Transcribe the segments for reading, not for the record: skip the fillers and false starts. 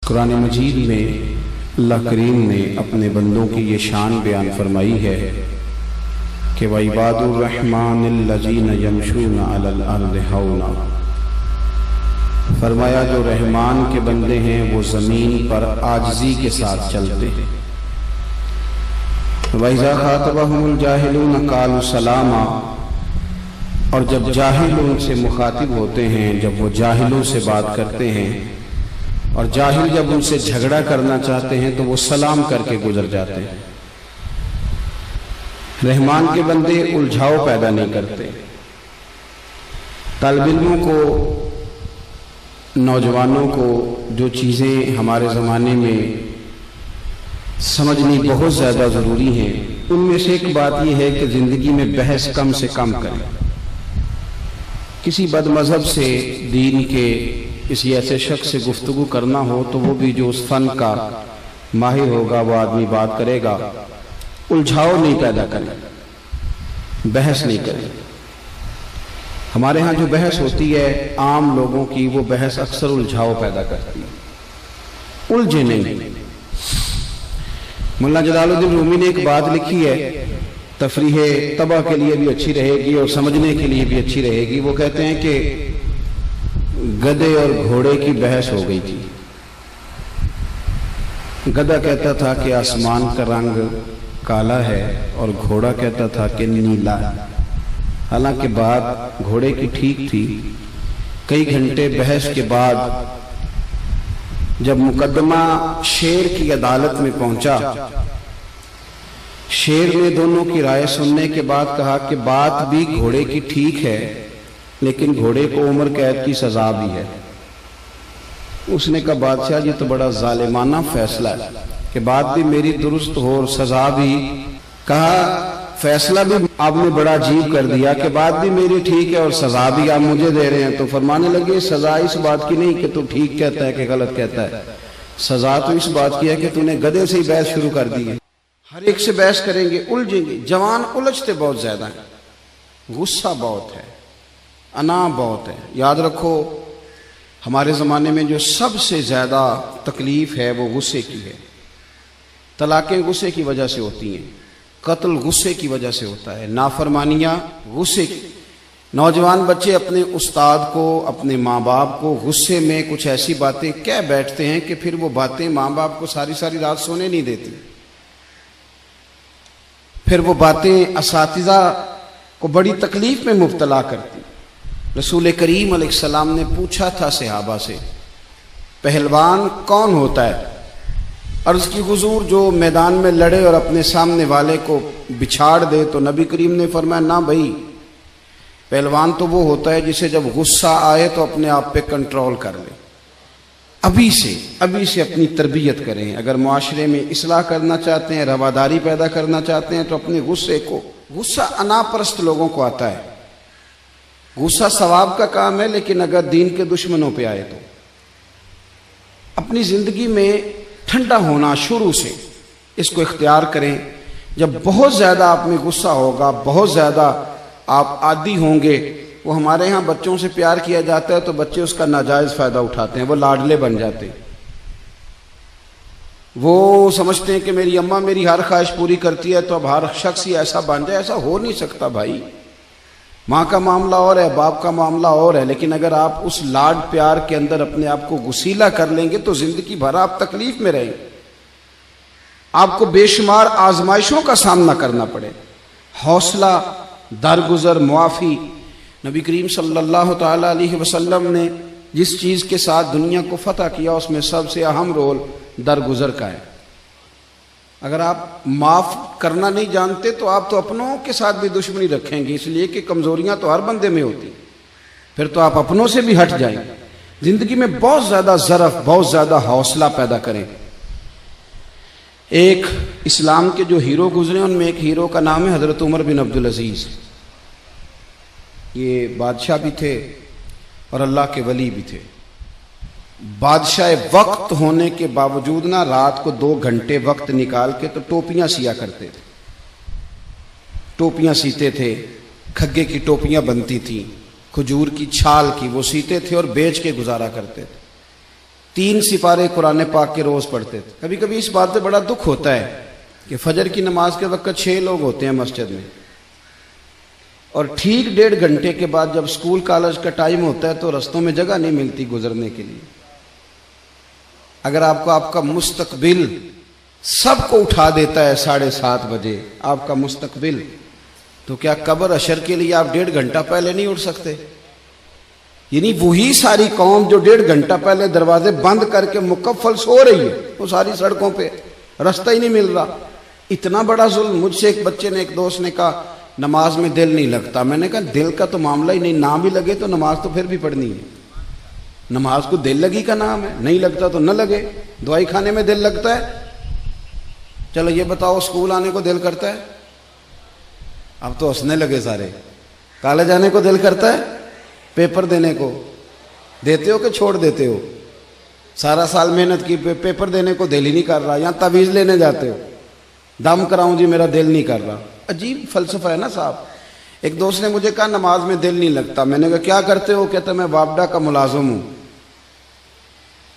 قرآن مجید میں اللہ کریم نے اپنے بندوں کی یہ شان بیان فرمائی ہے کہ وَعِبَادُ الرَّحْمَنِ الَّذِينَ يَمْشُونَ عَلَى الْأَرْضِ هَوْنًا، فرمایا جو رحمان کے بندے ہیں وہ زمین پر عاجزی کے ساتھ چلتے ہیں۔ وَإِذَا خَاطَبَهُمُ الْجَاهِلُونَ قَالُوا سَلَامًا، اور جب جاہل ان سے مخاطب ہوتے ہیں، جب وہ جاہلوں سے بات کرتے ہیں، اور جاہل جب ان سے جھگڑا کرنا چاہتے ہیں تو وہ سلام کر کے گزر جاتے ہیں۔ رحمان کے بندے الجھاؤ پیدا نہیں کرتے۔ طالب علموں کو، نوجوانوں کو جو چیزیں ہمارے زمانے میں سمجھنی بہت زیادہ ضروری ہیں، ان میں سے ایک بات یہ ہے کہ زندگی میں بحث کم سے کم کریں۔ کسی بد مذہب سے، دین کے کسی ایسے شخص سے گفتگو کرنا ہو تو وہ بھی جو اس فن کا ماہر ہوگا وہ آدمی بات کرے گا، الجھاؤ نہیں پیدا کرے، بحث نہیں کرے۔ ہمارے ہاں جو بحث ہوتی ہے عام لوگوں کی، وہ بحث اکثر الجھاؤ پیدا کرتی ہے، الجھے نہیں۔ مولانا جلال الدین رومی نے ایک بات لکھی ہے، تفریح طبع کے لیے بھی اچھی رہے گی اور سمجھنے کے لیے بھی اچھی رہے گی۔ وہ کہتے ہیں کہ گدھے اور گھوڑے کی بحث ہو گئی تھی۔ گدھا کہتا تھا کہ آسمان کا رنگ کالا ہے اور گھوڑا کہتا تھا کہ نیلا ہے۔ حالانکہ بات گھوڑے کی ٹھیک تھی۔ کئی گھنٹے بحث کے بعد جب مقدمہ شیر کی عدالت میں پہنچا، شیر نے دونوں کی رائے سننے کے بعد کہا کہ بات بھی گھوڑے کی ٹھیک ہے، لیکن گھوڑے کو عمر قید کی سزا بھی ہے۔ اس نے کہا بادشاہ جی تو بڑا ظالمانہ فیصلہ ہے کہ بات بھی میری درست ہو اور سزا بھی۔ کہا فیصلہ بھی آپ نے بڑا عجیب کر دیا کہ بات بھی میری ٹھیک ہے اور سزا بھی آپ مجھے دے رہے ہیں۔ تو فرمانے لگے سزا اس بات کی نہیں کہ تو ٹھیک کہتا ہے کہ غلط کہتا ہے، سزا تو اس بات کی ہے کہ تو نے گدھے سے ہی بحث شروع کر دی ہے۔ ہر ایک سے بحث کریں گے، الجھیں گے۔ جوان الجھتے بہت زیادہ ہیں، غصہ بہت ہے، انا بہت ہے۔ یاد رکھو ہمارے زمانے میں جو سب سے زیادہ تکلیف ہے وہ غصے کی ہے۔ طلاقیں غصے کی وجہ سے ہوتی ہیں، قتل غصے کی وجہ سے ہوتا ہے، نافرمانیاں غصے کی۔ نوجوان بچے اپنے استاد کو، اپنے ماں باپ کو غصے میں کچھ ایسی باتیں کہہ بیٹھتے ہیں کہ پھر وہ باتیں ماں باپ کو ساری ساری رات سونے نہیں دیتی۔ پھر وہ باتیں اساتذہ کو بڑی تکلیف میں مبتلا کرتی۔ رسول کریم علیہ السلام نے پوچھا تھا صحابہ سے پہلوان کون ہوتا ہے؟ عرض کی حضور جو میدان میں لڑے اور اپنے سامنے والے کو بچھاڑ دے۔ تو نبی کریم نے فرمایا نہ بھائی، پہلوان تو وہ ہوتا ہے جسے جب غصہ آئے تو اپنے آپ پہ کنٹرول کر لے۔ ابھی سے اپنی تربیت کریں۔ اگر معاشرے میں اصلاح کرنا چاہتے ہیں، رواداری پیدا کرنا چاہتے ہیں تو اپنے غصے کو، غصہ انا پرست لوگوں کو آتا ہے، غصہ ثواب کا کام ہے، لیکن اگر دین کے دشمنوں پہ آئے تو اپنی زندگی میں ٹھنڈا ہونا شروع سے اس کو اختیار کریں۔ جب بہت زیادہ آپ میں غصہ ہوگا، بہت زیادہ آپ عادی ہوں گے، وہ ہمارے ہاں بچوں سے پیار کیا جاتا ہے تو بچے اس کا ناجائز فائدہ اٹھاتے ہیں، وہ لاڈلے بن جاتے ہیں۔ وہ سمجھتے ہیں کہ میری اماں میری ہر خواہش پوری کرتی ہے تو اب ہر شخص ہی ایسا بن جائے۔ ایسا ہو نہیں سکتا بھائی۔ ماں کا معاملہ اور ہے، باپ کا معاملہ اور ہے، لیکن اگر آپ اس لاڈ پیار کے اندر اپنے آپ کو غسیلہ کر لیں گے تو زندگی بھر آپ تکلیف میں رہیں گے، آپ کو بے شمار آزمائشوں کا سامنا کرنا پڑے۔ حوصلہ، درگزر، معافی۔ نبی کریم صلی اللہ تعالی علیہ وسلم نے جس چیز کے ساتھ دنیا کو فتح کیا اس میں سب سے اہم رول درگزر کا ہے۔ اگر آپ معاف کرنا نہیں جانتے تو آپ تو اپنوں کے ساتھ بھی دشمنی رکھیں گے، اس لیے کہ کمزوریاں تو ہر بندے میں ہوتی، پھر تو آپ اپنوں سے بھی ہٹ جائیں۔ زندگی میں بہت زیادہ ظرف، بہت زیادہ حوصلہ پیدا کریں۔ ایک اسلام کے جو ہیرو گزرے ان میں ایک ہیرو کا نام ہے حضرت عمر بن عبدالعزیز۔ یہ بادشاہ بھی تھے اور اللہ کے ولی بھی تھے۔ بادشاہ وقت ہونے کے باوجود نہ رات کو 2 گھنٹے وقت نکال کے تو ٹوپیاں سیا کرتے تھے، ٹوپیاں سیتے تھے، کھگے کی ٹوپیاں بنتی تھیں، کھجور کی چھال کی وہ سیتے تھے اور بیچ کے گزارا کرتے تھے۔ 3 सिपारे कुरान पाक के रोज पढ़ते थे। कभी कभी इस बात पे बड़ा दुख होता है कि फजर की नमाज के वक्त 6 लोग होते हैं मस्जिद में, और ठीक 1.5 घंटे के बाद जब स्कूल कॉलेज का टाइम होता है तो रस्तों में जगह नहीं मिलती गुजरने के लिए। अगर आपको आपका मुस्तकबिल सबको उठा देता है 7:30 बजे आपका मुस्तकबिल, तो क्या कब्र अशर के लिए आप 1.5 घंटा पहले नहीं उठ सकते? यानी वही सारी कौम जो 1.5 घंटा पहले दरवाजे बंद करके मुकफ्फल सो रही है, वो सारी सड़कों पे रास्ता ही नहीं मिल रहा। इतना बड़ा जुल्म। मुझसे एक बच्चे ने, एक दोस्त ने कहा नमाज में दिल नहीं लगता। मैंने कहा दिल का तो मामला ही नहीं, ना भी लगे तो नमाज तो फिर भी पढ़नी है। नमाज को दिल लगी का नाम है, नहीं लगता तो न लगे। दवाई खाने में दिल लगता है? चलो ये बताओ, स्कूल आने को दिल करता है? अब तो हंसने लगे सारे। कॉलेज आने को दिल करता है? पेपर देने को देते हो कि छोड़ देते हो? सारा साल मेहनत की, पेपर देने को दिल ही नहीं कर रहा। यहाँ तावीज़ लेने जाते हो, दम कराऊं जी मेरा दिल नहीं कर रहा। अजीब फलसफा है ना साहब। एक दोस्त ने मुझे कहा नमाज में दिल नहीं लगता। मैंने कहा क्या करते हो? कहता मैं वापडा का मुलाजिम हूं।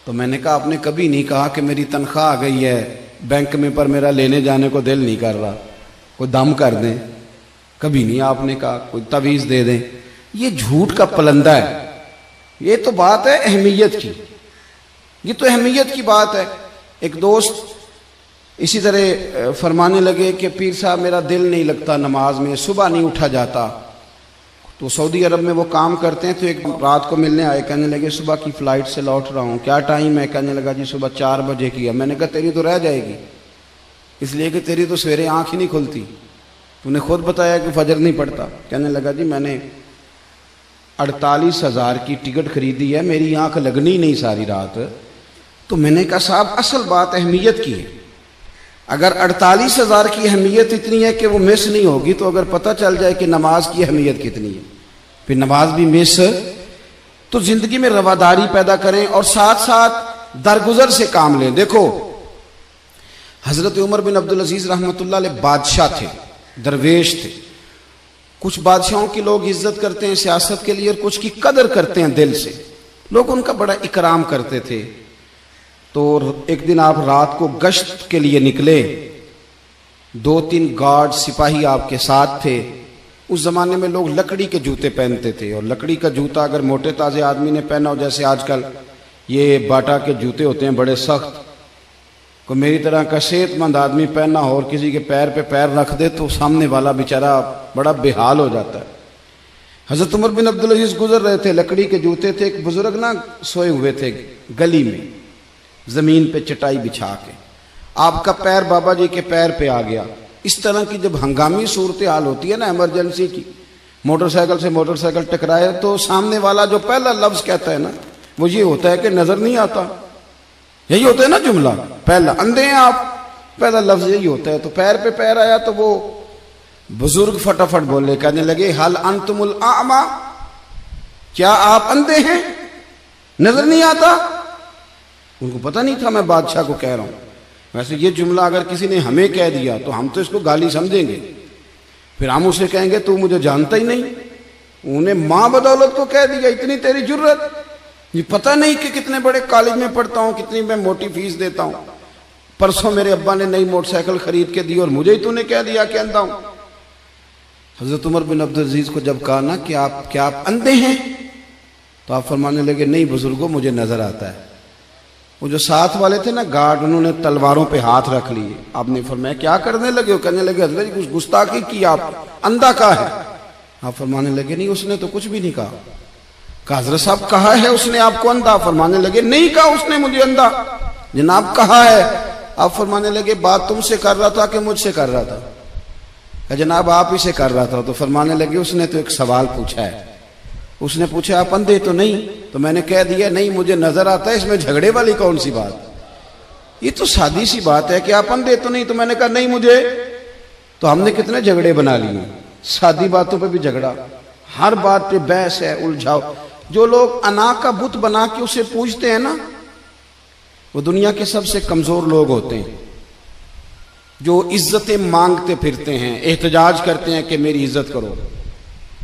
तो मैंने कहा आपने कभी नहीं कहा कि मेरी तनख्वाह आ गई है बैंक में पर मेरा लेने जाने को दिल नहीं कर रहा, कोई दम कर दें। कभी नहीं आपने कहा कोई तावीज़ दे दें। ये झूठ का पलंदा है। ये तो बात है अहमियत की, ये तो अहमियत की बात है। एक दोस्त इसी तरह फरमाने लगे कि पीर साहब मेरा दिल नहीं लगता नमाज में, सुबह नहीं उठा जाता। तो सऊदी अरब में वो काम करते हैं, तो एक रात को मिलने आए, कहने लगे सुबह की फ़्लाइट से लौट रहा हूँ, क्या टाइम है? कहने लगा जी सुबह 4 बजे की है। मैंने कहा तेरी तो रह जाएगी, इसलिए कि तेरी तो सवेरे आँख ही नहीं खुलती, तूने खुद बताया कि फजर नहीं पड़ता। कहने लगा जी मैंने 48,000 की टिकट खरीदी है, मेरी आँख लगनी नहीं सारी रात। तो मैंने कहा साहब असल बात अहमियत की है। अगर 48,000 की अहमियत इतनी है कि वो मिस नहीं होगी, तो अगर पता चल जाए कि नमाज की अहमियत कितनी है, फिर नमाज भी मिस। तो जिंदगी में रवादारी पैदा करें और साथ साथ दरगुजर से काम लें। देखो हजरत उमर बिन अब्दुल अजीज रहमतुल्लाह अलैह बादशाह थे, दरवेश थे। कुछ बादशाहों की लोग इज्जत करते हैं सियासत के लिए, और कुछ की कदर करते हैं दिल से। लोग उनका बड़ा इकराम करते थे। तो एक दिन आप रात को गश्त के लिए निकले, 2-3 गार्ड सिपाही आपके साथ थे। उस जमाने में लोग लकड़ी के जूते पहनते थे, और लकड़ी का जूता अगर मोटे ताजे आदमी ने पहना हो, जैसे आजकल ये बाटा के जूते होते हैं बड़े सख्त, को मेरी तरह का सेहतमंद आदमी पहना हो और किसी के पैर पे पैर रख दे तो सामने वाला बेचारा बड़ा बेहाल हो जाता है। हजरत उमर बिन अब्दुल अजीज गुजर रहे थे, लकड़ी के जूते थे। एक बुजुर्ग ना सोए हुए थे गली में, जमीन पे चटाई बिछा के। आपका पैर बाबा जी के पैर पे आ गया। इस तरह की जब हंगामी सूरत हाल होती है ना, इमरजेंसी की, मोटरसाइकिल से मोटरसाइकिल टकराए, तो सामने वाला जो पहला लफ्ज कहता है ना, वो ये होता है कि नजर नहीं आता। यही होता है ना जुमला, पहला अंधे हैं आप, पहला लफ्ज यही होता है। तो पैर पे पैर आया तो वो बुजुर्ग फटाफट बोले, कहने लगे हल अंतुमुल आमा, क्या आप अंधे हैं, नजर नहीं आता? उनको पता नहीं था मैं बादशाह को कह रहा हूं। वैसे ये जुमला अगर किसी ने हमें कह दिया तो हम तो इसको गाली समझेंगे, फिर हम उसे कहेंगे तू मुझे जानता ही नहीं। उन्हें मां बदौलत को कह दिया, इतनी तेरी जुर्रत, ये पता नहीं कि कितने बड़े कॉलेज में पढ़ता हूं, कितनी मैं मोटी फीस देता हूं, परसों मेरे अब्बा ने नई मोटरसाइकिल खरीद के दी और मुझे ही तूने कह दिया कि अंधा हूं। हजरत उमर बिन अब्दुल अजीज को जब कहा ना कि क्या आप अंधे हैं, तो आप फरमाने लगे नहीं बुजुर्गों मुझे नजर आता है। वो जो साथ वाले थे ना गार्ड, उन्होंने तलवारों पे हाथ रख लिए। आपने फरमाया क्या करने लगे हो? कहने लगे हजरत कुछ गुस्ताखी की, आप अंधा का है। आप फरमाने लगे नहीं उसने तो कुछ भी नहीं कहा। कहा हजरत साहब कहा है उसने आपको अंधा? फरमाने लगे नहीं कहा उसने मुझे अंधा। जनाब कहा है। आप फरमाने लगे बात तुमसे कर रहा था कि मुझसे कर रहा था? कहा जनाब आप ही से कर रहा था। तो फरमाने लगे उसने तो एक सवाल पूछा है, उसने पूछा आप अंधे तो नहीं? तो मैंने कह दिया नहीं मुझे नजर आता है, इसमें झगड़े वाली कौन सी बात? ये तो सादी सी बात है कि आप अंधे तो नहीं। तो मैंने कहा नहीं मुझे। तो हमने कितने झगड़े बना लिए, सादी बातों पे भी झगड़ा, हर बात पे बहस है, उलझाओ। जो लोग अना का बुत बना के उसे पूजते हैं ना, वो दुनिया के सबसे कमजोर लोग होते हैं। जो इज्जतें मांगते फिरते हैं, एहतजाज करते हैं कि मेरी इज्जत करो,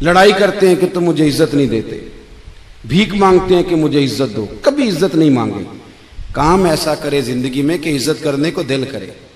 लड़ाई करते हैं कि तुम मुझे इज्जत नहीं देते, भीख मांगते हैं कि मुझे इज्जत दो, कभी इज्जत नहीं मांगे। काम ऐसा करे जिंदगी में कि इज्जत करने को दिल करे।